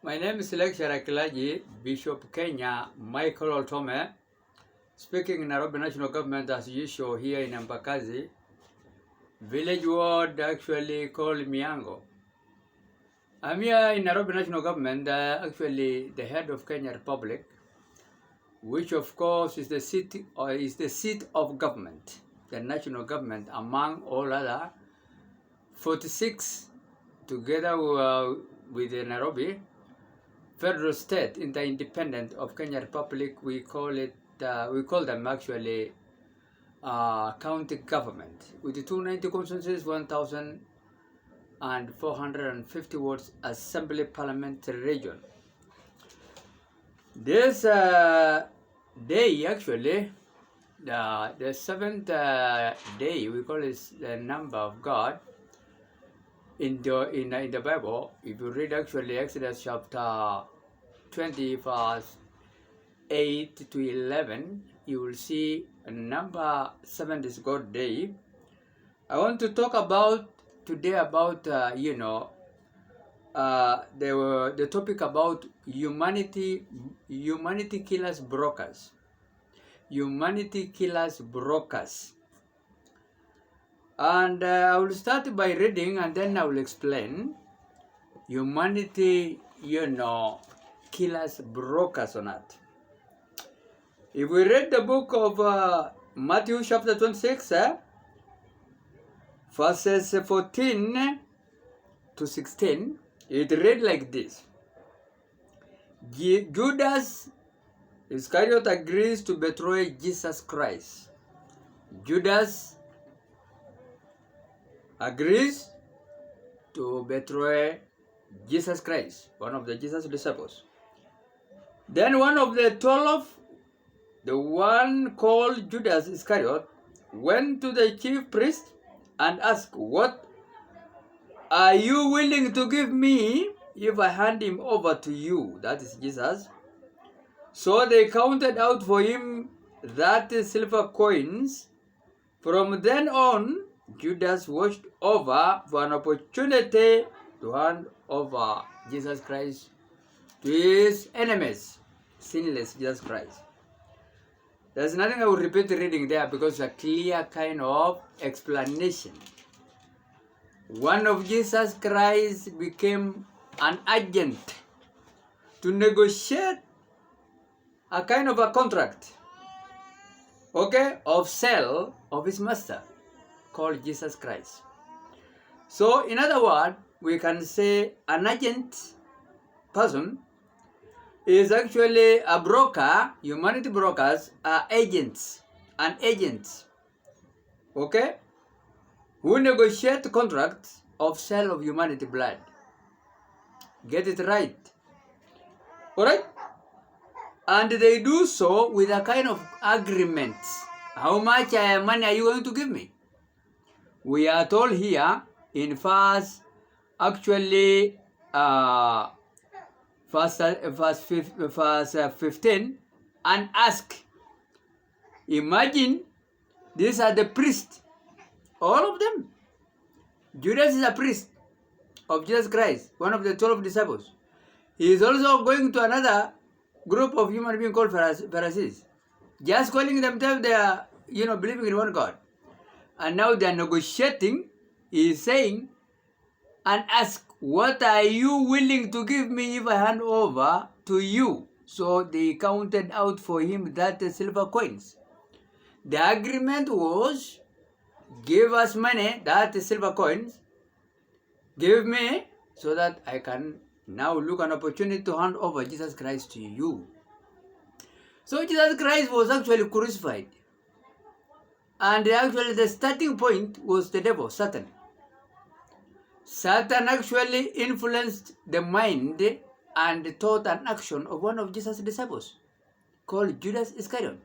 My name is Lecturer Clergy Bishop Kenya Loltome, speaking in Nairobi National Government as usual here in Embakazi, village ward actually called Miango. I'm here in Nairobi National Government, actually the head of Kenya Republic, which of course is the seat of government, the national government among all other 46 together with Nairobi. Federal state in the independent of Kenya Republic, we call them actually county government with 290 constituencies, 1,450 wards, assembly parliamentary region. This day actually, the seventh day, we call it the number of God. In the Bible, if you read actually Exodus chapter 20 verse 8 to 11, you will see number 7 is God day. I want to talk about today about the topic about humanity killers brokers. Humanity killers brokers. And I will start by reading and then I will explain humanity, killers, brokers or not. If we read the book of Matthew chapter 26, verses 14 to 16, it read like this. Judas Iscariot agrees to betray Jesus Christ. Judas agrees to betray Jesus Christ, one of the Jesus disciples. Then one of the 12, the one called Judas Iscariot, went to the chief priest and asked, "What are you willing to give me if I hand him over to you?" That is Jesus. So they counted out for him 30 silver coins. From then on, Judas watched over for an opportunity to hand over Jesus Christ to his enemies, sinless Jesus Christ. There's nothing I will repeat reading there because a clear kind of explanation. One of Jesus Christ became an agent to negotiate a kind of a contract, of sale of his master, called Jesus Christ. So in other words, we can say an agent person is actually a broker. Humanity brokers are agents, who negotiate contracts of sale of humanity blood. Get it right? Alright? And they do so with a kind of agreement. How much money are you going to give me? We are told here in verse 15, and ask. Imagine, these are the priests, all of them. Judas is a priest of Jesus Christ, one of the 12 disciples. He is also going to another group of human beings called Pharisees, just calling themselves they are, believing in one God. And now they are negotiating. He is saying, and ask, "What are you willing to give me if I hand over to you?" So they counted out for him that silver coins. The agreement was, give us money, that silver coins, give me, so that I can now look an opportunity to hand over Jesus Christ to you. So Jesus Christ was actually crucified. And actually the starting point was the devil, Satan. Satan actually influenced the mind and thought and action of one of Jesus' disciples, called Judas Iscariot.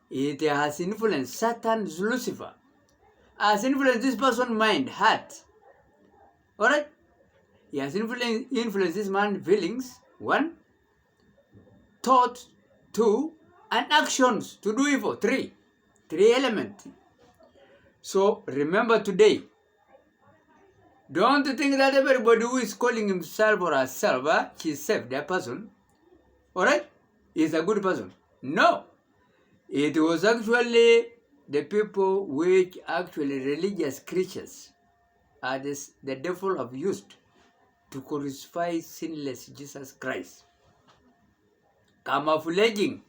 It has influenced Satan's Lucifer, has influenced this person's mind, heart. Alright? He has influenced this man's feelings, 1, thought, 2, and actions to do evil, 3. 3 elements. So remember today, Don't think that everybody who is calling himself or herself, she's safe, that person, alright, is a good person. No. It was actually the people which actually religious creatures are the devil have used to crucify sinless Jesus Christ. Camouflaging.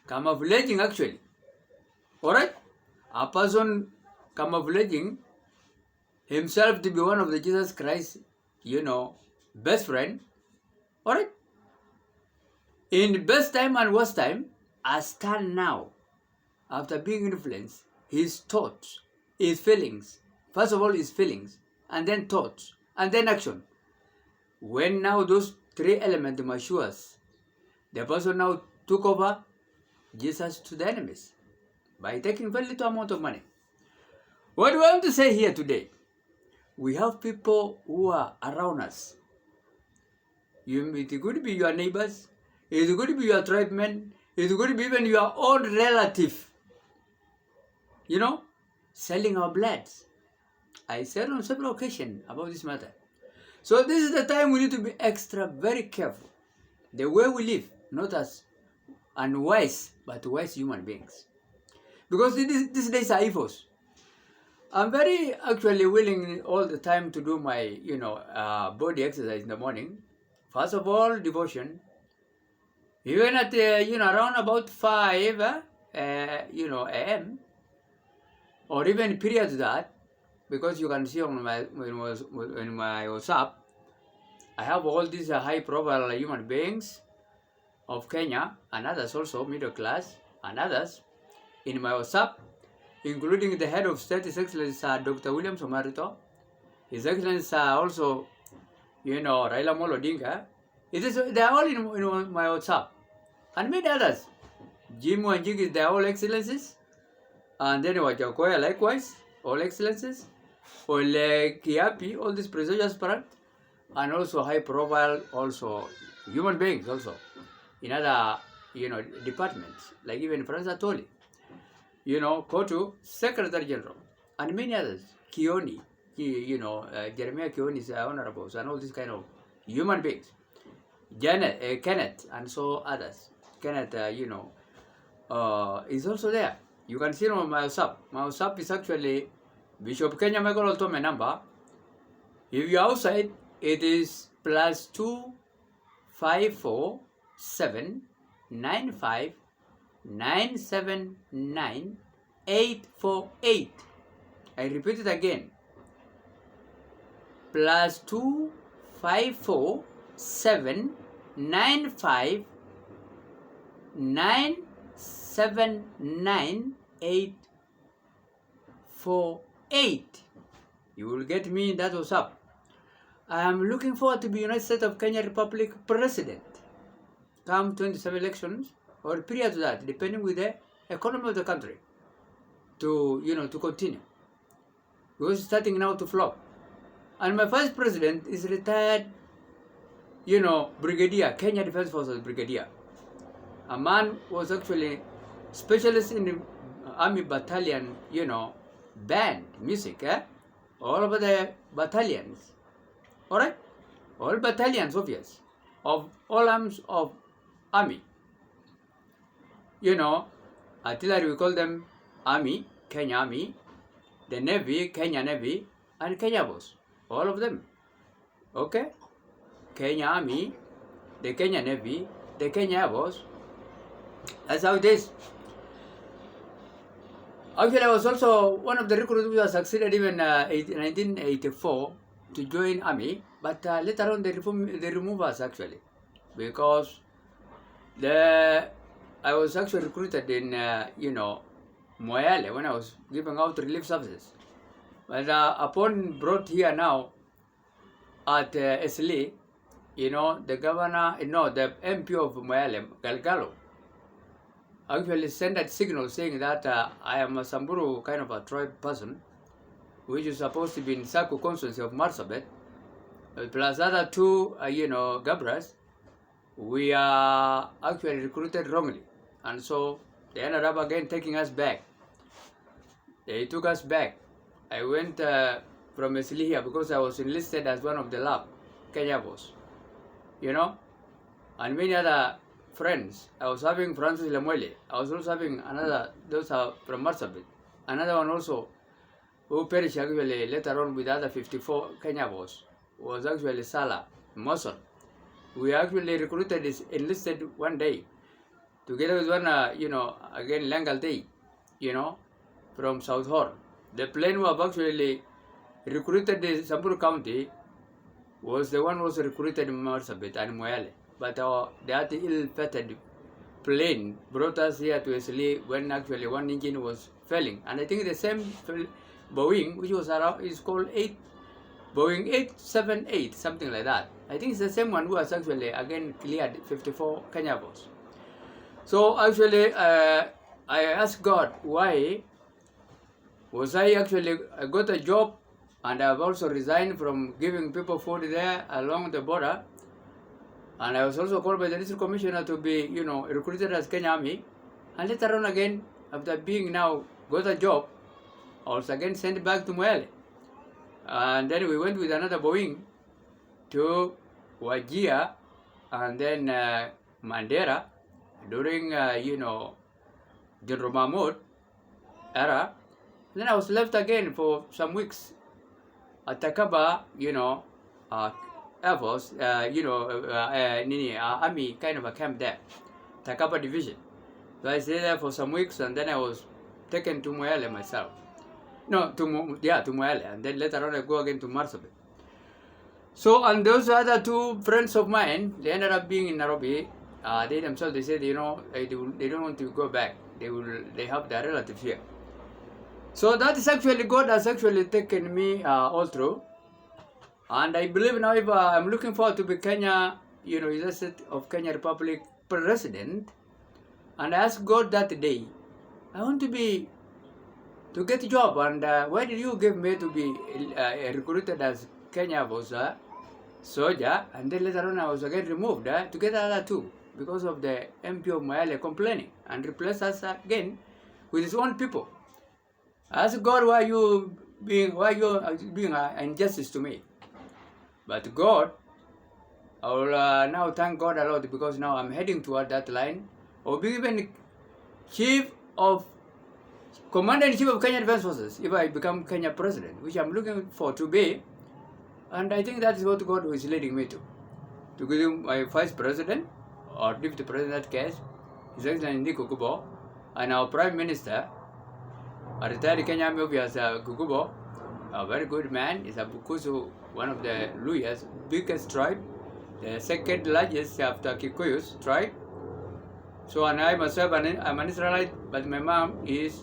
Camouflaging actually. Alright? A person camouflaging himself to be one of the Jesus Christ, best friend. Alright? In best time and worst time, I stand now, after being influenced, his thoughts, his feelings, first of all his feelings, and then thoughts, and then action. When now those three elements matures, the person now took over Jesus to the enemies by taking very little amount of money. What do I want to say here today? We have people who are around us. It could be your neighbors, it could be your tribesmen, it could be even your own relative, selling our blood. I said on several occasions about this matter. So this is the time we need to be extra very careful. The way we live, not as unwise, but wise human beings. Because these days are evils. I'm very actually willing all the time to do my, body exercise in the morning. First of all, devotion. Even at, around about 5, a.m. or even prior to that, because you can see on my WhatsApp, I have all these high-profile human beings of Kenya and others also, middle class and others, in my WhatsApp, including the head of state, His Excellency Dr. William Somarito, His Excellency also, Raila Molo Odinga. They are all in my WhatsApp. And many others. Jim Wanjigi, they are all excellencies. And then Wajakoya likewise, all excellencies. Ole Kiapi, all these presidential aspirant, and also high profile, also human beings also, in other, departments, like even Francis Atoli, Kotu, Secretary General, and many others, Kioni, Jeremiah Kioni's honorables, and all these kind of human beings. Kenneth, and so others. Kenneth, is also there. You can see on my WhatsApp. My WhatsApp is actually Bishop Kenya Loltome number. If you're outside, it is +2547959799848. I repeat it again. +25479597848. You will get me in that WhatsApp. I am looking forward to be United States of Kenya Republic President come 27 elections or prior to that, depending with the economy of the country, to continue. Because it's starting now to flop. And my vice president is retired, brigadier, Kenya Defense Forces brigadier. A man was actually specialist in the army battalion, band, music, all over the battalions. Alright? All battalions, obvious, of all arms of army. Artillery, we call them army, Kenya Army, the Navy, Kenya Navy, and Kenya Force. All of them. Okay? Kenya Army, the Kenya Navy, the Kenya Air Force. That's how it is. Actually, I was also one of the recruits who succeeded even in 1984 to join army, but later on they remove us actually, because I was actually recruited in Moyale when I was giving out relief services. But upon brought here now at Esli, the governor, the MP of Moyale, Galgalo, actually sent a signal saying that I am a Samburu kind of a tribe person, which is supposed to be in Saku constituency of Marsabit, plus other two, Gabras. We are actually recruited wrongly, and so they ended up again taking us back. They took us back. I went from Esili here because I was enlisted as one of the lab, Kenya boss, you know, and many other friends. I was having Francis Lemuele. I was also having another, those are from Marsabit. Another one also, who perished actually later on with the other 54 Kenya boss, was actually Salah Moson. We actually recruited, enlisted one day, together with one, again, Langal Day, from South Horn. The plane was actually recruited in Samburu County, was the one who was recruited in Marsabit and Moyale. But that ill-fated plane brought us here to Esili when actually one engine was failing. And I think the same Boeing, which was around, is called Boeing 878, something like that. I think it's the same one who has actually again cleared 54 Kenya votes. So actually, I asked God, why was I got a job, and I've also resigned from giving people food there along the border. And I was also called by the district commissioner to be, recruited as Kenya Army. And later on again, after being now got a job, I was again sent back to Moyale. And then we went with another Boeing to Wajir and then Mandera during, General Mahmoud era. Then I was left again for some weeks at Takaba, Air Force, Army kind of a camp there, Takaba Division. So I stayed there for some weeks, and then I was taken to Moyale myself. No, to Moyale, and then later on I go again to Marsabit. So, and those other two friends of mine, they ended up being in Nairobi. They themselves, they said, they don't want to go back. They have their relatives here. So that is actually, God has actually taken me all through. And I believe now if I'm looking forward to be Kenya, United States of Kenya Republic President. And I asked God that day, I want to get a job. And why did you give me to be recruited as Kenya was soldier? And then later on I was again removed to get the other two because of the MP of Moyale complaining and replace us again with his own people. I asked God, why you being an injustice to me? But God, I will now thank God a lot because now I'm heading toward that line of being even Commander-in-Chief of Kenya Defense Forces if I become Kenya President, which I'm looking for to be. And I think that is what God is leading me to give him my Vice President or Deputy President in that case, His Excellency Kukubo, and our Prime Minister, a retired Kenya Army officer Kukubo, a very good man, is a Bukusu, one of the Luya's biggest tribe, the second largest after Kikuyus tribe. So, and I myself, I'm an Israelite, but my mom is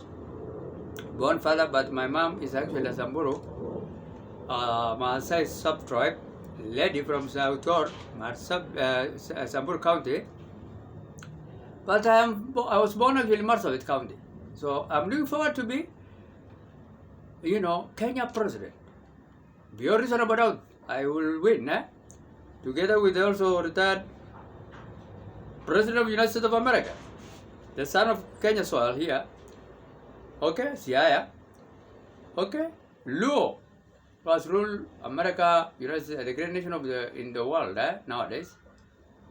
born father, but my mom is actually a Samburu, Maasai sub-tribe, lady from South Horn, Samburu County. But I was born actually in Marsabit County. So I'm looking forward to be, Kenya President. Beyond reasonable doubt, I will win, together with also retired President of the United States of America, the son of Kenya soil here. Okay, Siaya. Okay, Luo was ruled America, United States, the great nation in the world nowadays,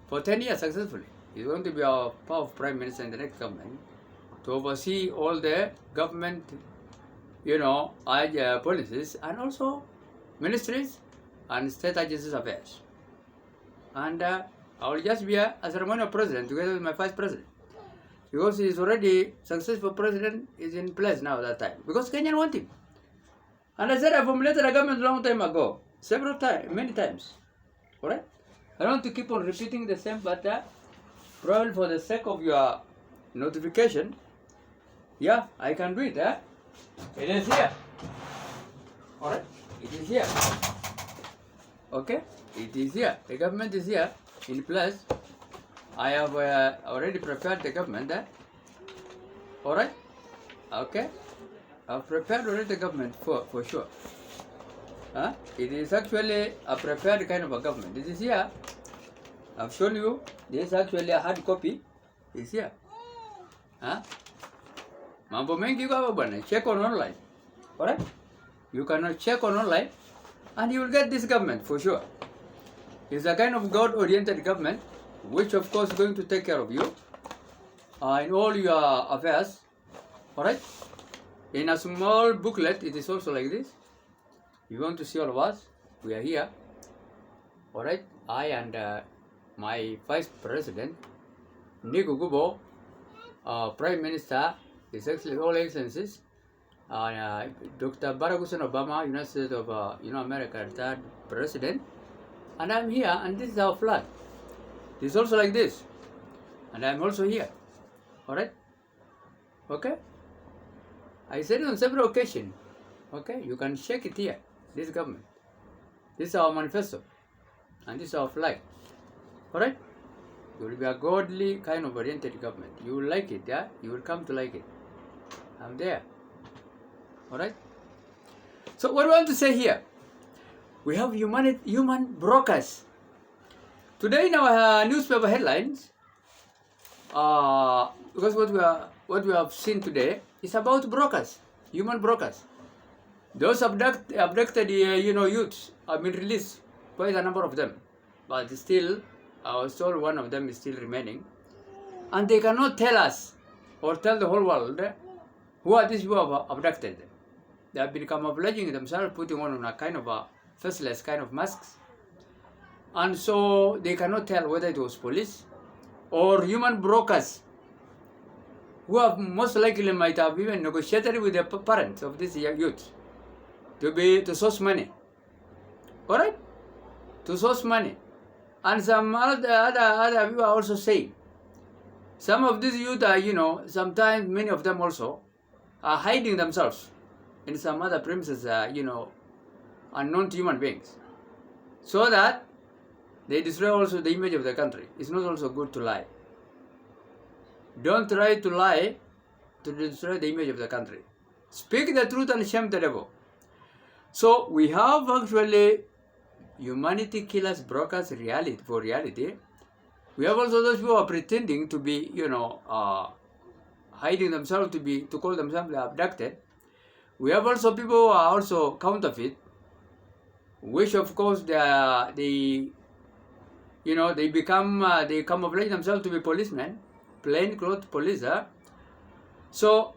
for 10 years successfully. He's going to be our powerful Prime Minister in the next government to oversee all the government, policies and also ministries and state agencies affairs. And I will just be a ceremonial president together with my vice president. Because he is already successful president is in place now at that time. Because Kenyans want him. And I said I formulated a government a long time ago. Many times. Alright? I don't want to keep on repeating the same, but probably for the sake of your notification, yeah, I can do it. It is here. Alright? It is here. Okay? It is here. The government is here in place. I have already prepared the government. Alright? Okay? I've prepared already the government for sure. It is actually a prepared kind of a government. This is here. I've shown you. This is actually a hard copy. It's here. Mambo mengi kwa bwana. Check on online. Alright? You cannot check on online, and you will get this government for sure. It's a kind of God-oriented government, which of course is going to take care of you in all your affairs. Alright? In a small booklet, it is also like this. You want to see all of us? We are here. Alright? I and my Vice President, Nico Gubo, Prime Minister, His Excellency, all Excellencies, Dr. Barack Hussein Obama, United States of America, third President, and I'm here, and this is our flag. This is also like this, and I'm also here. Alright? Okay? I said it on several occasions. Okay? You can check it here. This government. This is our manifesto, and this is our flag. Alright? You will be a godly kind of oriented government. You will like it, yeah? You will come to like it. I'm there. Alright? So what do I want to say here? We have human brokers. Today in our newspaper headlines, because what we have seen today is about brokers, human brokers. Those abducted youths have been released, quite a number of them, but still, I was told one of them is still remaining, and they cannot tell us or tell the whole world who are these people who have abducted. They have been camouflaging themselves, putting on a kind of a faceless kind of masks, and so they cannot tell whether it was police or human brokers who have most likely might have even negotiated with the parents of these youths to source money. Alright? To source money. And some other people are also saying some of these youth are, sometimes many of them also are hiding themselves in some other premises, unknown to human beings, so that they destroy also the image of the country. It's not also good to lie. Don't try to lie to destroy the image of the country. Speak the truth and shame the devil. So we have actually humanity killers, brokers, for reality. We have also those who are pretending to be, hiding themselves to call themselves abducted. We have also people who are also counterfeit, which of course they camouflage themselves to be policemen, plainclothes police. So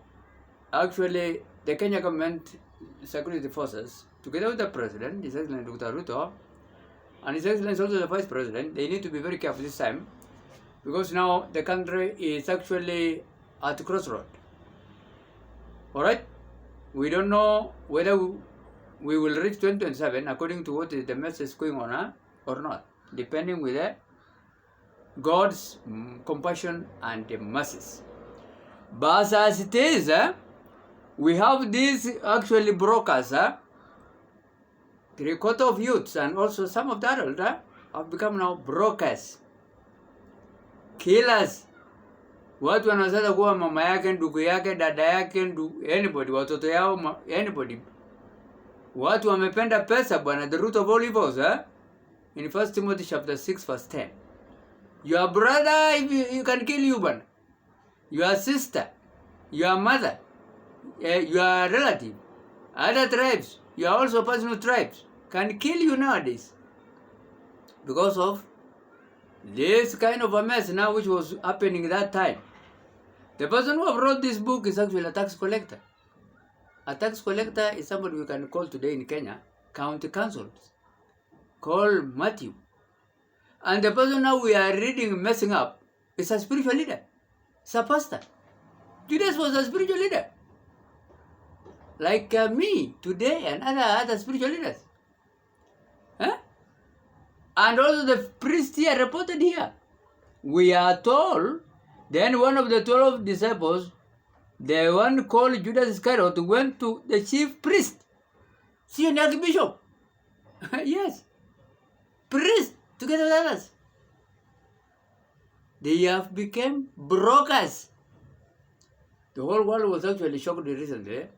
actually the Kenya government security forces, together with the president, His Excellency Dr. Ruto, and His Excellency also the Vice President, they need to be very careful this time, because now the country is actually at the crossroad. Alright? We don't know whether we will reach 2027 according to what is the message going on or not, depending with God's compassion and mercies. But as it is, we have these actually brokers, 3/4 of youths and also some of the adults have become now brokers, killers. Watu wanaweza kuwa mama yake, ndugu yake, dada yake, anybody, watoto yao, anybody. Watu wamependa pesa bwana, the root of all evils. In 1 Timothy chapter 6 verse 10. Your brother, you can kill you bwana. Your sister, your mother, your relative, other tribes, you are also personal tribes, can kill you nowadays because of this kind of a mess now which was happening that time. The person who wrote this book is actually a tax collector. A tax collector is somebody we can call today in Kenya county councils, called Matthew. And the person now we are reading messing up is a spiritual leader. It's a pastor. Judas was a spiritual leader, like me today and other spiritual leaders. And also the priest here reported here. We are told, then one of the 12 disciples, the one called Judas Iscariot, went to the chief priest, senior archbishop. Yes, priest, together with others. They have become brokers. The whole world was actually shocked recently.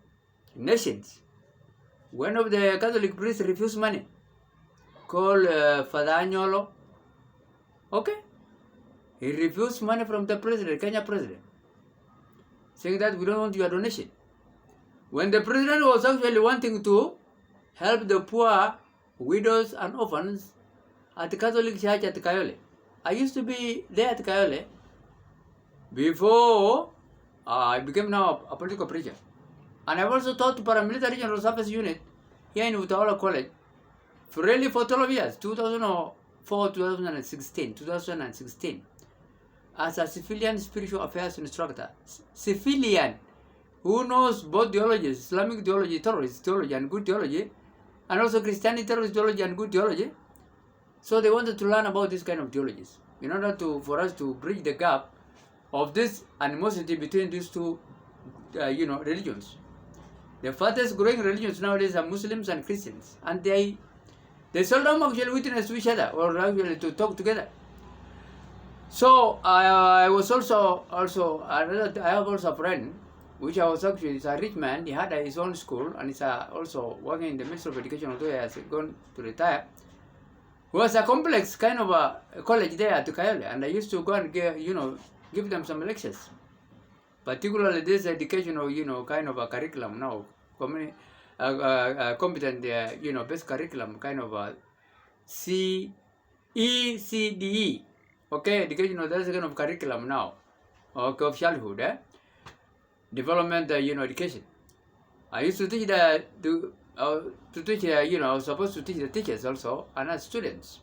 Nations. One of the Catholic priests refused money, called Father Anyolo. Okay? He refused money from the president, Kenya president, saying that we don't want your donation. When the president was actually wanting to help the poor, widows and orphans at the Catholic Church at Kayole. I used to be there at Kayole before I became now a political preacher. And I've also taught paramilitary general service unit here in Utawala College really for 12 years, 2004, 2016, as a civilian spiritual affairs instructor. Civilian who knows both theologies, Islamic theology, terrorist theology, and good theology, and also Christianity, terrorist theology, and good theology. So they wanted to learn about this kind of theologies in order for us to bridge the gap of this animosity between these two, religions. The fastest growing religions nowadays are Muslims and Christians, and they seldom actually witness to each other or actually to talk together. So I was also I have also a friend, which I was actually is a rich man. He had his own school and is also working in the Ministry of Education, although he has gone to retire. It was a complex kind of a college there at Kayole, and I used to go and give them some lectures, particularly this educational kind of a curriculum now, competent best curriculum kind of a ECDE, okay, educational, that's kind of curriculum now, okay, of childhood, development, education. I used to teach I was supposed to teach the teachers also and as students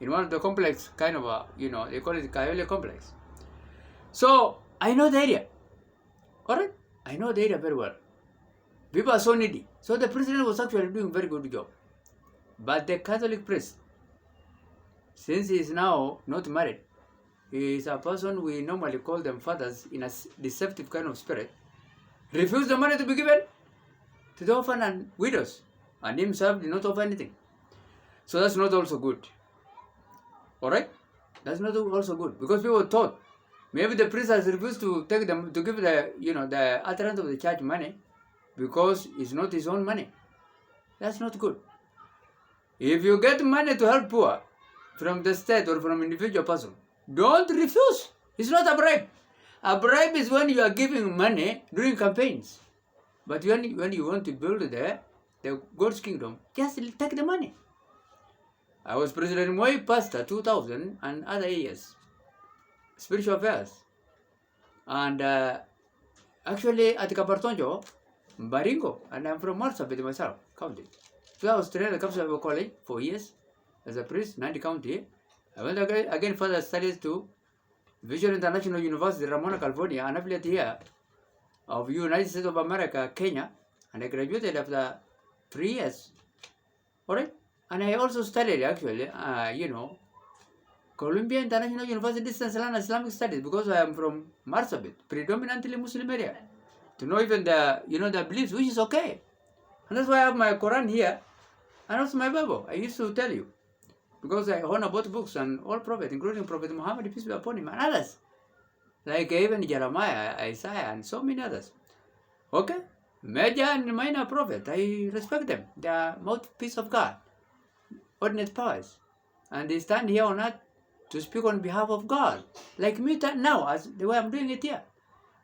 in one of the complex kind of they call it Kayole complex. So I know the area, alright? I know the area very well. People are so needy. So the president was actually doing a very good job. But the Catholic priest, since he is now not married, he is a person we normally call them fathers in a deceptive kind of spirit, refused the money to be given to the orphan and widows, and himself did not offer anything. So that's not also good. Alright? That's not also good, because people thought maybe the priest has refused to take them to give the the utterance of the church money because it's not his own money. That's not good. If you get money to help poor from the state or from individual person, don't refuse. It's not a bribe. A bribe is when you are giving money during campaigns. But when you want to build the God's kingdom, just take the money. I was President Moi pastor 2000 and other years, spiritual affairs, and actually at Kapartonjo, Baringo, and I'm from Marsabit myself, county. So I was trained at the Capital College for years as a priest, 90 county. I went again further studies to Vision International University, Ramona, California, an affiliate here of United States of America, Kenya, and I graduated after 3 years. Alright? And I also studied actually, Columbia International University Distance Learning Islamic Studies, because I am from Marsabit, predominantly Muslim area, to know even the the beliefs, which is okay. And that's why I have my Quran here, and also my Bible. I used to tell you, because I honor both books and all prophets, including Prophet Muhammad, peace be upon him, and others, like even Jeremiah, Isaiah, and so many others. Okay? Major and minor prophet, I respect them. They are mouthpiece of God, ordinate powers. And they stand here on earth to speak on behalf of God. Like me now, as the way I'm doing it here.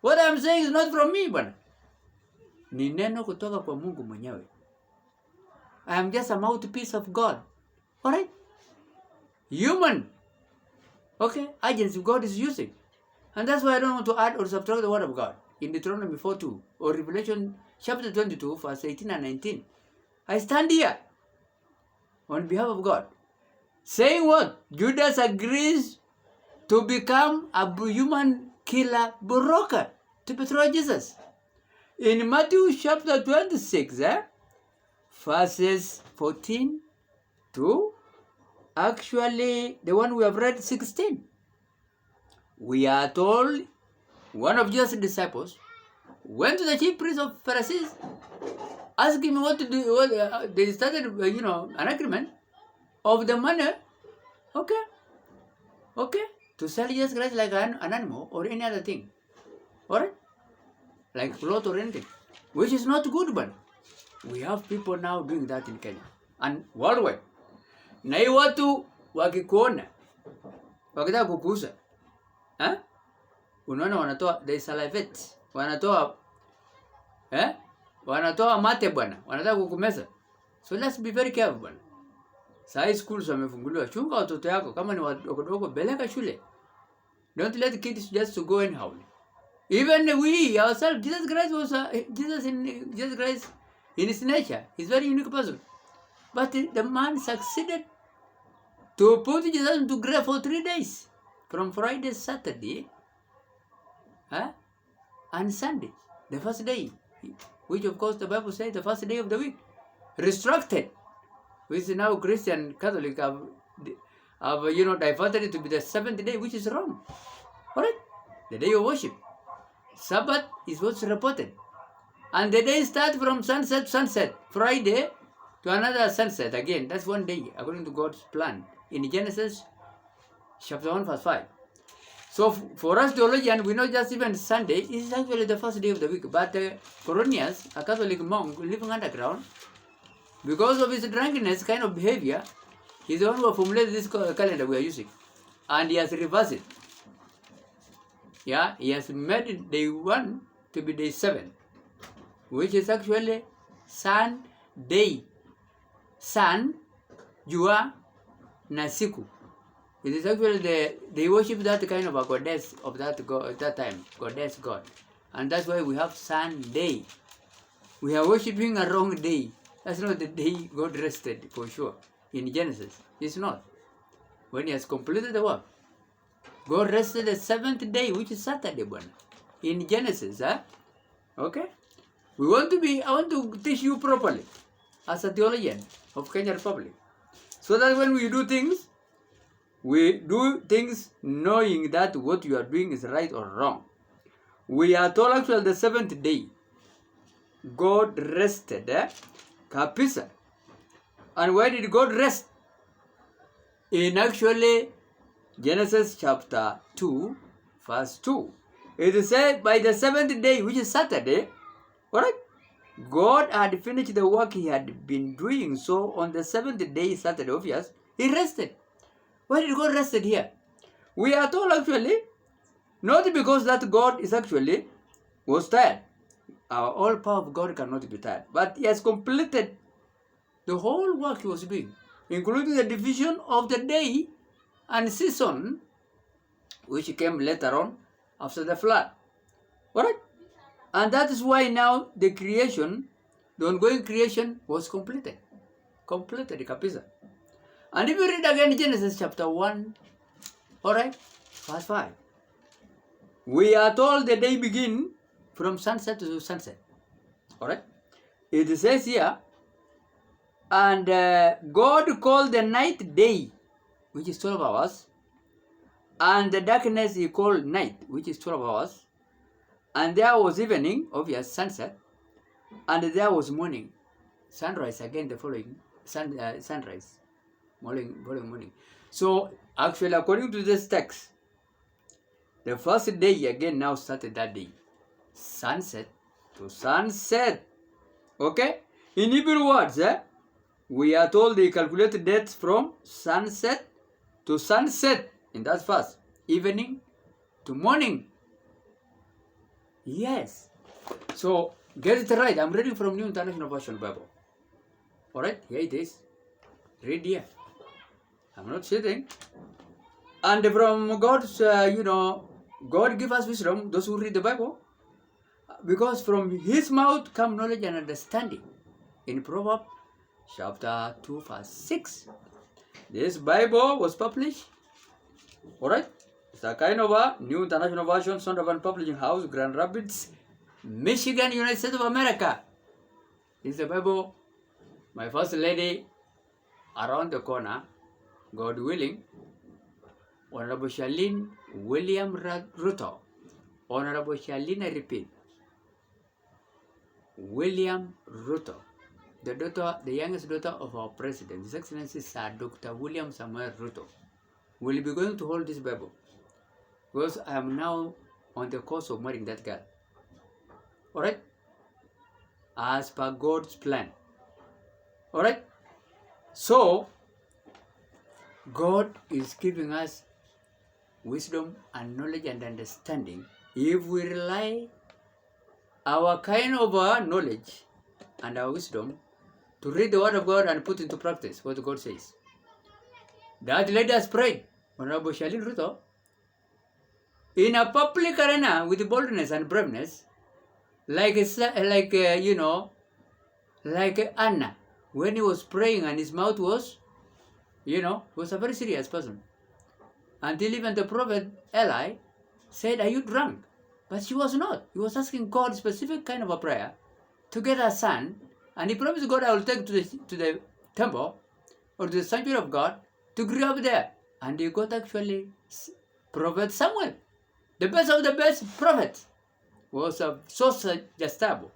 What I'm saying is not from me, but ni neno kutoka kwa Mungu mwenyewe. I am just a mouthpiece of God. Alright? Human. Okay? Agency God is using. And that's why I don't want to add or subtract the word of God. In Deuteronomy 4:2 or Revelation chapter 22, verse 18 and 19. I stand here on behalf of God, saying what? Judas agrees to become a human killer broker to betray Jesus. In Matthew chapter 26, verses 14 to actually the one we have read 16. We are told one of Jesus' disciples went to the chief priest of Pharisees, asked him what to do. They started, an agreement of the money, okay, to sell Jesus Christ like an animal or any other thing, alright, like cloth or anything, which is not good, but we have people now doing that in Kenya and worldwide. Na hii watu wakikuona wakitaka kukuuza, unaona wanatoa, they salivate, wanatoa mate bwana, wanataka kukumeza. So let's be very careful bwana. Saa schools wamefunguliwa, chunga watoto yako kama ni wadogo, beleka shule. Don't let kids just to go anyhow. Even we ourselves, Jesus Christ was Jesus Christ in his nature. He's a very unique person. But the man succeeded to put Jesus into grave for 3 days, from Friday, Saturday, and Sunday, the first day, which of course the Bible says the first day of the week, restricted, which now Christian Catholic have diverted it to be the 7th day, which is wrong. Alright? The day of worship. Sabbath is what's reported. And the day starts from sunset to sunset. Friday to another sunset again. That's one day, according to God's plan. In Genesis chapter 1 verse 5. So for us theologians, we know just even Sunday is actually the first day of the week. But Coronius, a Catholic monk living underground, because of his drunkenness kind of behavior, he's the one who formulated this calendar we are using. And he has reversed it. Yeah, he has made day 1 to be day 7, which is actually sun, day, sun, jua, na siku. It is actually they worship that kind of a goddess of that god at that time, goddess god, and that's why we have Sunday. We are worshiping a wrong day. That's not the day God rested for sure. In Genesis, it's not. When He has completed the work, God rested the 7th day, which is Saturday, one. In Genesis, okay. I want to teach you properly as a theologian of Kenya Republic, so that when we do things knowing that what you are doing is right or wrong. We are told actually the 7th day, God rested, kapisa. And why did God rest? In actually Genesis chapter 2, verse 2. It is said by the 7th day, which is Saturday, alright, God had finished the work He had been doing. So on the 7th day, Saturday, obvious, He rested. Why did God rested here? We are told actually, not because that God is actually was tired. Our all power of God cannot be tired. But He has completed the whole work He was doing, including the division of the day and season, which came later on after the flood. Alright? And that is why now the creation, the ongoing creation was completed. Completed, kapisa. And if you read again Genesis chapter 1, alright, verse 5. We are told the day begin from sunset to sunset. Alright? It says here, and God called the night day, which is 12 hours, and the darkness He called night, which is 12 hours, and there was evening, obvious, sunset, and there was morning, sunrise again the following, sunrise, following morning. So actually according to this text, the first day again now started that day, sunset to sunset. Okay? In Hebrew words, we are told they calculate dates from sunset to sunset in that verse, evening to morning. Yes. So get it right. I'm reading from New International Version Bible. Alright, here it is. Read here. I'm not sitting. And from God's, God give us wisdom, those who read the Bible, because from His mouth come knowledge and understanding. In Proverbs chapter 2 verse 6. This Bible was published, alright, it's a kind of a New International Version, Sondervan Publishing House, Grand Rapids, Michigan, United States of America. This is the Bible, my first lady, around the corner, God willing, Honorable Charlene William Ruto. Honorable Charlene, I repeat, William Ruto, the youngest daughter of our President, His Excellency Sir Dr. William Samuel Ruto, will be going to hold this Bible, because I am now on the course of marrying that girl. Alright? As per God's plan. Alright? So, God is giving us wisdom and knowledge and understanding if we rely our kind of knowledge and our wisdom to read the word of God and put into practice what God says. That lady has prayed, Honorable Prezo Ruto, in a public arena with boldness and braveness, like Anna, when he was praying and his mouth was, was a very serious person. Until even the prophet Eli said, "Are you drunk?" But she was not. He was asking God a specific kind of a prayer to get a son, and he promised God, "I will take to the temple or to the sanctuary of God to grow up there." And he got actually Prophet Samuel, the best of the best prophets, was a Sosa Justabo,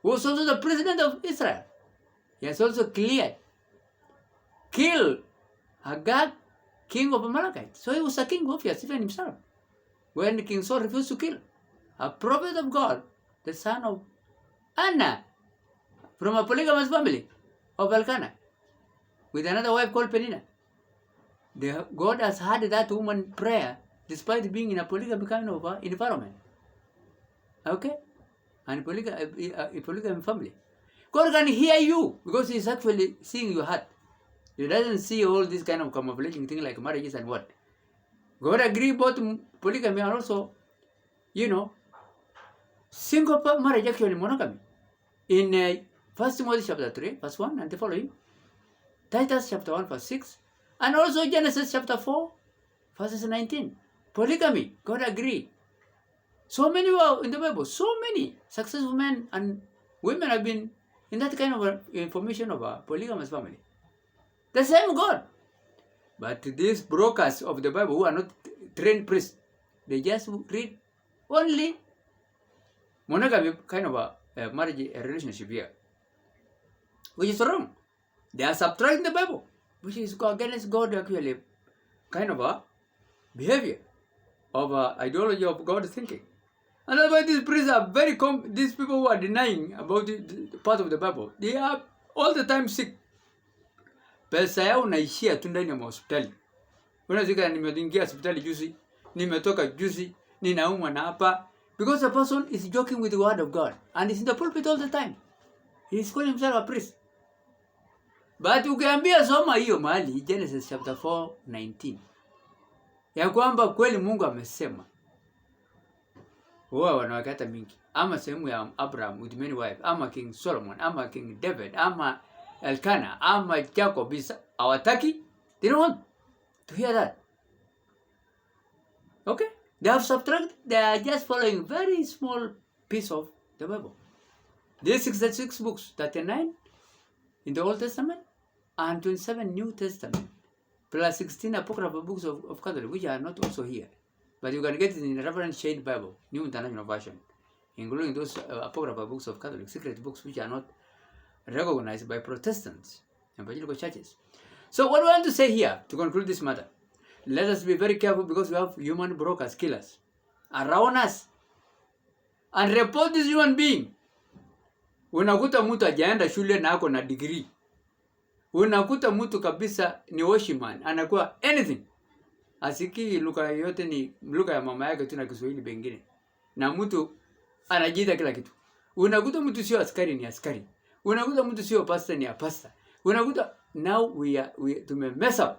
was also the president of Israel. He has also killed Agag, king of Amalekite. So he was a king obvious even himself. When King Saul refused to kill a prophet of God, the son of Anna, from a polygamous family of Elkanah, with another wife called Penina. God has heard that woman prayer despite being in a polygamy kind of environment. Okay? And a polygamy family. God can hear you because He's actually seeing your heart. He doesn't see all this kind of camouflaging thing like marriages and what. God agree both polygamy and also, single marriage actually monogamy. In 1 Timothy chapter 3, verse 1 and the following, Titus chapter 1, verse 6, and also Genesis chapter 4, verses 19. Polygamy, God agree. So many were in the Bible, so many successful men and women have been in that kind of information of a polygamous family. The same God. But these brokers of the Bible who are not trained priests, they just read only monogamy kind of a marriage relationship here, which is wrong. They are subtracting the Bible, which is against God actually kind of a behavior of ideology of God thinking. And that's why these priests are these people who are denying about the part of the Bible, they are all the time sick. Pesa yao naishia tu ndani ya hospitali. Unazika nimeingia hospitali juzi, nimetoka juzi, ninaumwa na hapa. Because the person is joking with the word of God and is in the pulpit all the time. He is calling himself a priest. But ukiambia soma hiyo mahali Genesis chapter 4:19. Ya kwamba kweli Mungu amesema. Huwa wanawake hata mingi. Ama sehemu ya Abraham with many wives, ama King Solomon, ama King David, ama Elkanah, ama Jacob, hawataki. They don't want to hear that. Okay? They have subtracted, they are just following very small piece of the Bible. These 66 books, 39 in the Old Testament and 27 New Testament, plus 16 apocryphal books of Catholic, which are not also here. But you can get it in the Reverend Shade Bible, New International Version, including those apocryphal books of Catholic, secret books which are not recognized by Protestants, evangelical churches. So what do I want to say here to conclude this matter? Let us be very careful because we have human brokers, killers around us. And report this human being. Unakuta mtu hajaenda shule na ako na degree. Unakuta mtu kabisa ni washerman, anakuwa anything. Asiki lugha yote ni lugha ya mama yake tu na Kiswahili bengine. Na mtu anajiita kila kitu. Unakuta mtu sio askari ni askari. Unakuta mtu sio pastor ni a pastor. Unakuta now we to mess up.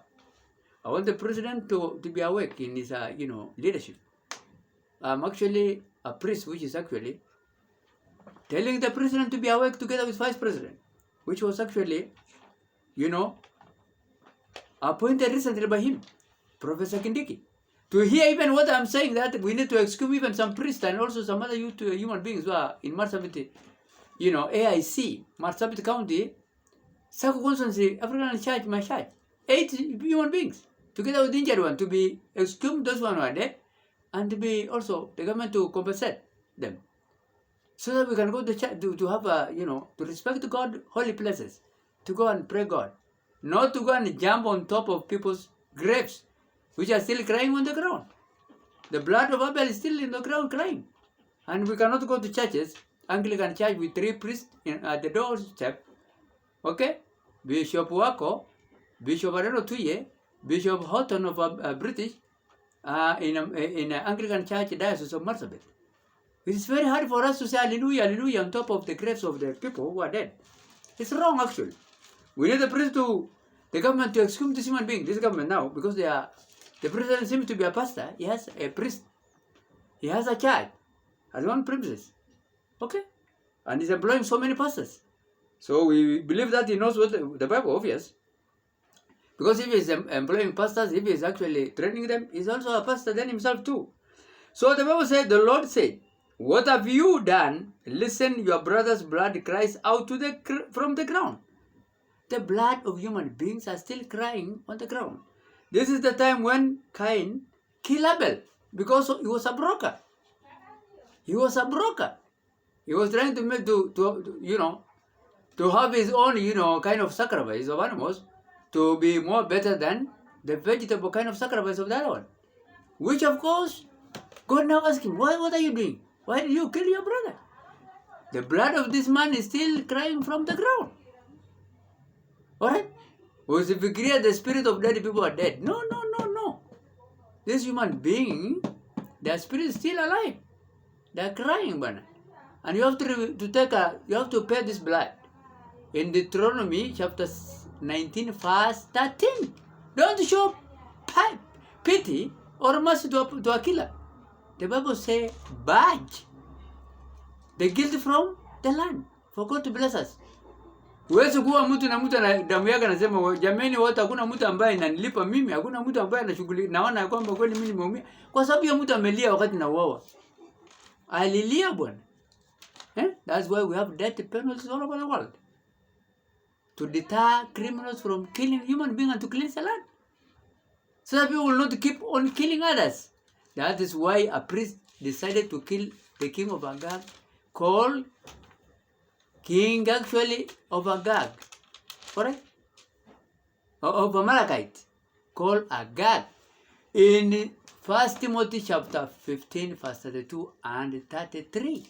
I want the president to be awake in his leadership. I'm actually a priest, which is actually telling the president to be awake together with vice president, which was actually, appointed recently by him, Professor Kindiki. To hear even what I'm saying, that we need to excuse even some priests and also some other human beings who are in Marsabit, AIC, Marsabit County, Sako Constituency, African Church, my church. 8 human beings, together with the injured one, to be exhumed, those one who are dead, and to be also the government to compensate them. So that we can go to church to have to respect God, holy places, to go and pray God. Not to go and jump on top of people's graves, which are still crying on the ground. The blood of Abel is still in the ground crying. And we cannot go to churches, Anglican church with 3 priests at the doorstep. Okay? Bishop Wako, Bishop Areno Tuye, Bishop Houghton of British, in an Anglican church diocese of Marsabit. It is very hard for us to say hallelujah, hallelujah on top of the graves of the people who are dead. It's wrong actually. We need the government to excuse this human being, this government now, because the president seems to be a pastor. He has a priest. He has a church, has one premises. Okay? And he's employing so many pastors. So we believe that he knows what the Bible, obvious. Because if he's employing pastors, if he's actually training them, he's also a pastor then himself too. So the Bible said, the Lord said, what have you done? Listen, your brother's blood cries out from the ground. The blood of human beings are still crying on the ground. This is the time when Cain killed Abel because he was a broker. He was a broker. He was trying to make to have his own kind of sacrifice of animals to be more better than the vegetable kind of sacrifice of that one. Which of course God now asked him, what are you doing? Why did you kill your brother? The blood of this man is still crying from the ground. Alright? Because if we create the spirit of dead people are dead. No. This human being, their spirit is still alive. They are crying, Bana. And you have to pay this blood. In Deuteronomy chapter 19, verse 13. Don't show pity or mercy to a killer. The Bible says, budge the guilt from the land for God to bless us. Huwezi kuwa mtu na mtu na damu yake anasema jameni wote hakuna mtu ambaye ananilipa mimi, hakuna mtu ambaye anashughuli naona kwamba kweli mimi nimeumia kwa sababu ya mtu amelia wakati na uawa. Alilia bwana. That's why we have death penalties all over the world. To deter criminals from killing human beings and to cleanse the land. So that people will not keep on killing others. That is why a priest decided to kill the king of Agag, called king actually of Agag. Correct? Of Amalekite, called Agag. In 1 Timothy chapter 15, verse 32 and 33.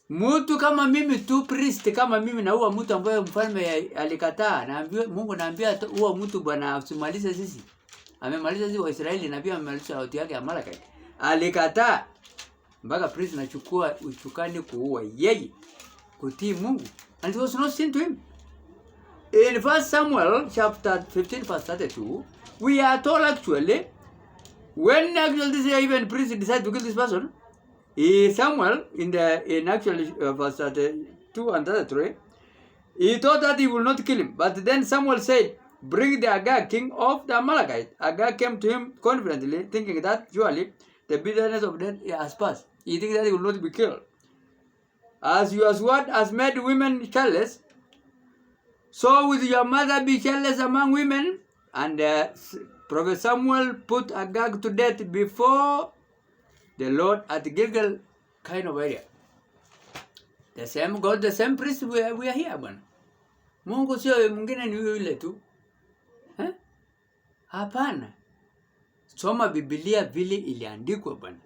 Mtu kama mimi tu priest kama mimi na huwa mtu ambaye mfalme alikataa naambiwa Mungu naambia huwa mtu bwana usimalize sisi. Amemaliza sisi wa Israeli na pia amemaliza watu yake Amalekite. Alikataa mpaka priest nachukua uchukani kuua yeye kutii Mungu. And it was not sin to him. In 1 Samuel chapter 15 verse 32, we are told actually when actually this even priest decided to kill this person, Samuel in actually verse 2 and 33, he thought that he will not kill him. But then Samuel said, bring the Agag, king of the Amalekite. Agag came to him confidently, thinking that surely the bitterness of death has passed. He thinks that he will not be killed. As your sword has made women childless, so will your mother be childless among women. And Prophet Samuel put Agag to death before the Lord at Gilgal kind of area. The same God, the same priest we are here, bwana. Mungu sio mwingine ni yule tu. Hapana. Soma Biblia vile iliandikwa bwana.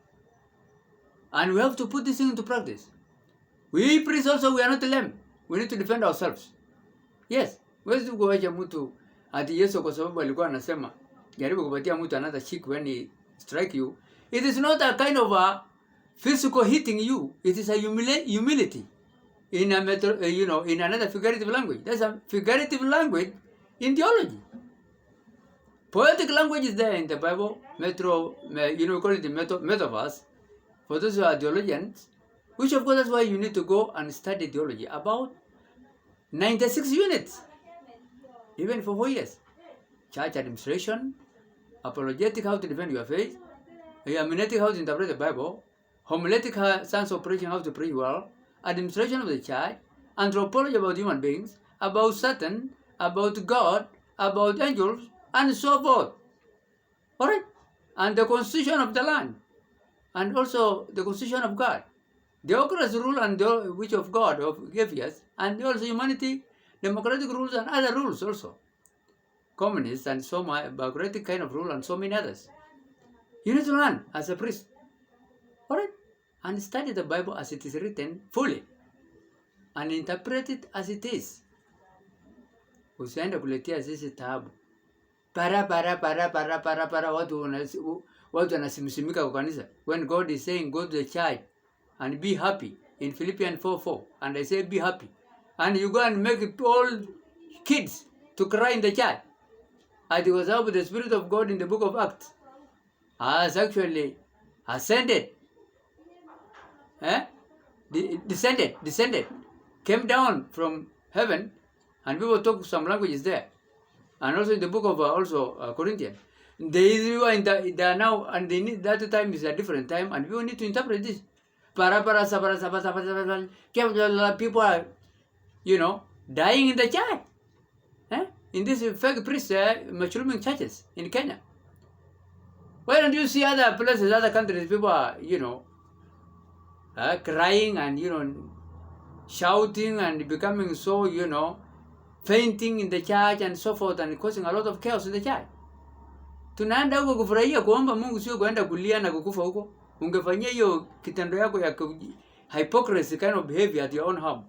And we have to put this thing into practice. We priests also, we are not lame. We need to defend ourselves. Yes. Huwezi kuacha mtu ati Yesu kwa sababu alikuwa anasema jaribu kupatia mtu another cheek when he strike you. It is not a kind of a physical hitting you. It is a humility in a in another figurative language. There's a figurative language in theology. Poetic language is there in the Bible. We call it the metaphors. For those who are theologians, which of course that's why you need to go and study theology. About 96 units, even for 4 years. Church administration, apologetic, how to defend your faith, hermeneutic, how to interpret the Bible, homiletic, science of preaching, how to preach well, administration of the church, anthropology about human beings, about Satan, about God, about angels, and so forth. Alright? And the constitution of the land, and also the constitution of God. Theocracy rule and which of God, of Gephius, and also humanity, democratic rules and other rules also. Communist and so many bureaucratic kind of rule and so many others. You need to learn as a priest. Alright? And study the Bible as it is written fully. And interpret it as it is. Usiende kuletea sisi taabu. Para watu wanasimsimika kwa kanisa. When God is saying go to the church and be happy in Philippians 4:4, and I say be happy. and you go and make all kids to cry in the church. And it was how the Spirit of God in the book of Acts has actually ascended, descended, came down from heaven, and people talk some languages there. And also in the book of Corinthians. They are now, and they need, that time is a different time, and people need to interpret this. People are, dying in the church. In these fake priests, mushrooming churches in Kenya. Why don't you see other places, other countries, people are, crying and, shouting and becoming so, fainting in the church and so forth, and causing a lot of chaos in the church. Tunaenda huko kufurahia kuomba Mungu, sio kuenda kulia na kukufa huko. Ungefanyia hiyo kitendo yako ya hypocrisy kind of behavior at your own home.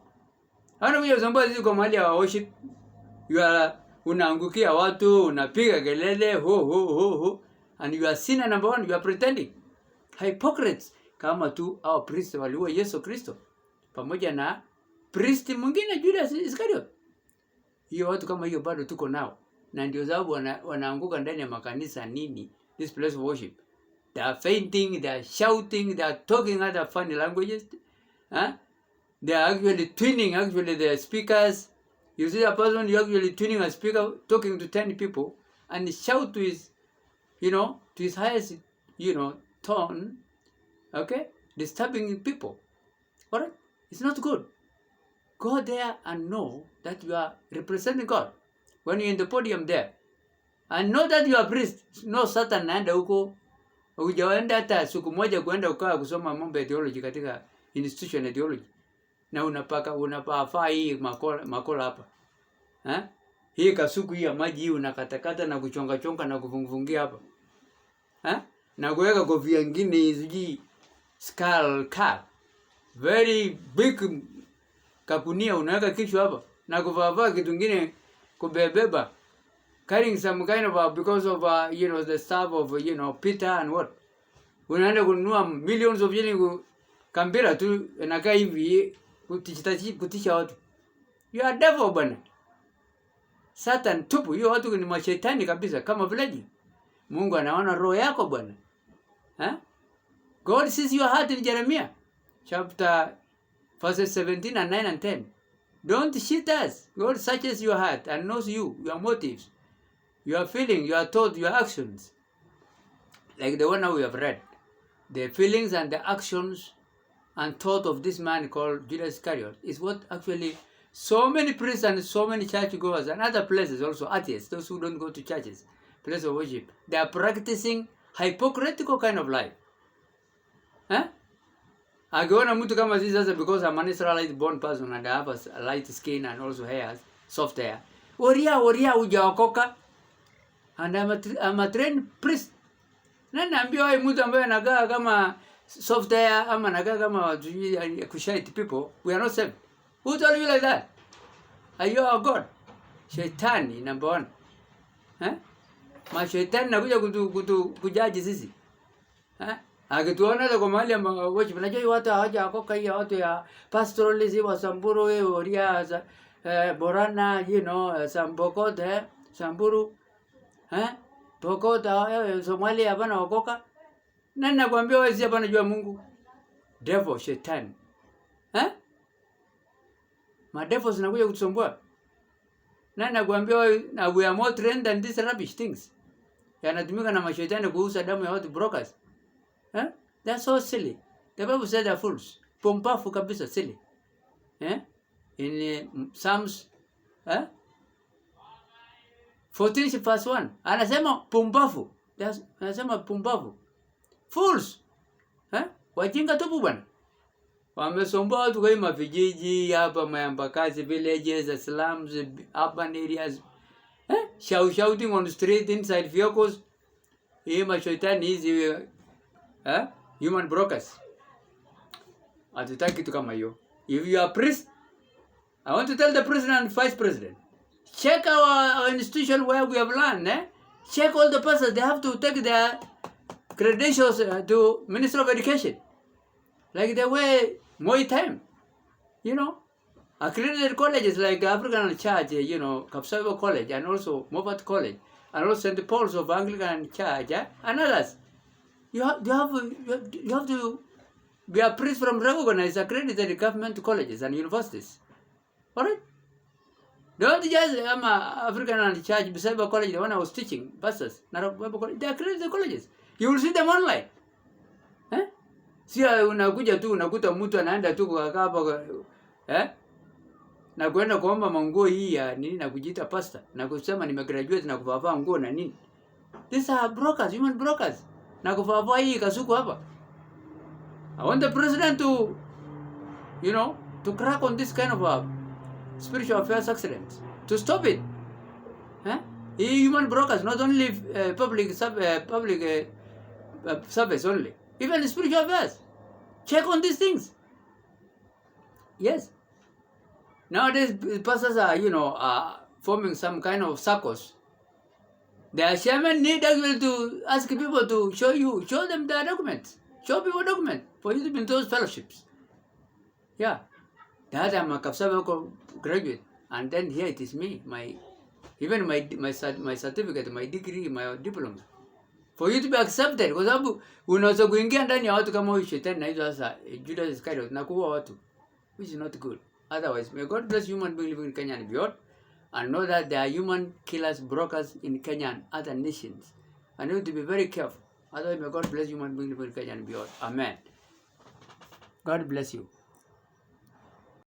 Hana kuja kusambua sisi kwa mahali ya worship. Unaangukia watu, unapiga kelele, ho. And you are sinner number one, you are pretending. Hypocrites. Kama tu au priest waliua Yesu Kristo. Pamoja na priest mwingine Judas Iscariot. Hiyo watu kama hiyo bado tuko nao. Na ndio sababu wanaanguka ndani ya makanisa nini? This place of worship. They are fainting, they are shouting, they are talking other funny languages. They are actually twinning the speakers. You see a person, you actually tuning a speaker, talking to 10 people, and shout to his, to his highest, tone, okay? Disturbing people. Alright? It's not good. Go there and know that you are representing God. When you're in the podium there. And know that you are priest. No Satan naenda huko. Hujaenda hata siku moja kuenda ukawa kusoma mambo ya theology katika institution ya theology. Na unapafaa hii makola hapa. Hii kasuku hii ya maji hii unakatakata na kuchonga na kufungia hapa. Na kuweka kofia nyingine hizi skull cap. Very big kapunia unaweka kichwa hapa. Na kuvaa kitu kingine kubebeba. Carrying some kind of because of the staff of Peter and what. Unaenda kununua millions of shillings kambira tu inakaa hivi kutisha watu. You are devil bwana. Satan tupu, hiyo watu ni mashetani kabisa kama village. Mungu anaona roho yako bwana. God sees your heart in Jeremiah chapter verses 17 and 9 and 10. Don't cheat us. God searches your heart and knows you, your motives, your feelings, your thoughts, your actions. Like the one now we have read. The feelings and the actions and thought of this man called Judas Iscariot is what actually so many priests and so many churchgoers and other places also, atheists, those who don't go to churches, place of worship, they are practicing hypocritical kind of life. Akiona mtu kama sisi sasa, because I'm an Israelite born person and I have a light skin and also hair, soft hair. Oria hujaokoka. And I'm a trained priest. Na naambia wewe mtu ambaye anakaa kama soft hair ama anakaa kama kushite people, we are not saved. Who told you like that? Are you our God? Shetani number one. Mashetani nakuja kujaji sisi. Akituona kwa mahali ambapo unajua watu hawajaokoka, hiyo watu ya pastoralism wa Samburu oria Borana, Sambokot, Samburu, Bokota, Somalia hapana okoka. Nani nakwambia wewe si hapana jua Mungu? Devil, shetani. Madevils zinakuja kutusumbua. Nani nakwambia wewe, we are more trained than these rubbish things. Yanatumika na mashetani kuuza damu ya watu brokers. That's so silly. The Bible said they're fools. Pumpafu kabisa, silly. In Psalms 14 verse 1. Anasema pumpafu. Anasema pumpafu. Fools. Wajinga tupu bwana. Wamesumbua watu kwa mavijiji hapa Mayambakazi villages, slums, urban areas. Shouting on the street inside vehicles. Hii mashetani hizi human brokers. Hatutaki kitu kama hiyo. If you are priest, I want to tell the president and vice president, check our institution where we have learned. Check all the pastors. They have to take their credentials to Minister of Education. Like the way Moi time. Accredited colleges like African Church, you know, Kapsabo College, and also Moffat College, and also St. Paul's of Anglican Church, and others. You have to be a priest from recognized accredited government colleges and universities. All right? Don't just African Church beside college, the one I was teaching, pastors, they accredited colleges. You will see them online. Eh? Sia unakuja tu unakuta mtu anaenda tu kukaa hapa na kwenda kuomba manguo hii ya nini na kujiita pastor na kusema nimegraduate na kuvaa nguo na nini. These are brokers, human brokers. Na kuvaa hii kasuku hapa. I want the president to, you know, to crack on this kind of spiritual affairs accidents, to stop it. Human brokers, not only public service only, even spiritual affairs. Check on these things. Yes. Nowadays, pastors are, you know, forming some kind of circles. The chairman need actually to ask people to show them their documents. Show people documents for you to be in those fellowships. Yeah. That I'm a Kapsabako graduate. And then here it is me, my certificate, my degree, my diploma. For you to be accepted. Kwa sababu unaweza kuingia ndani ya watu kama huyu shetani na hizo sasa Judas Iscariot na kuua watu, which is not good. Otherwise, may God bless human beings living in Kenya and beyond, and know that there are human killers, brokers in Kenya and other nations. And you need to be very careful. Otherwise, may God bless human beings living in Kenya and beyond. Amen. God bless you.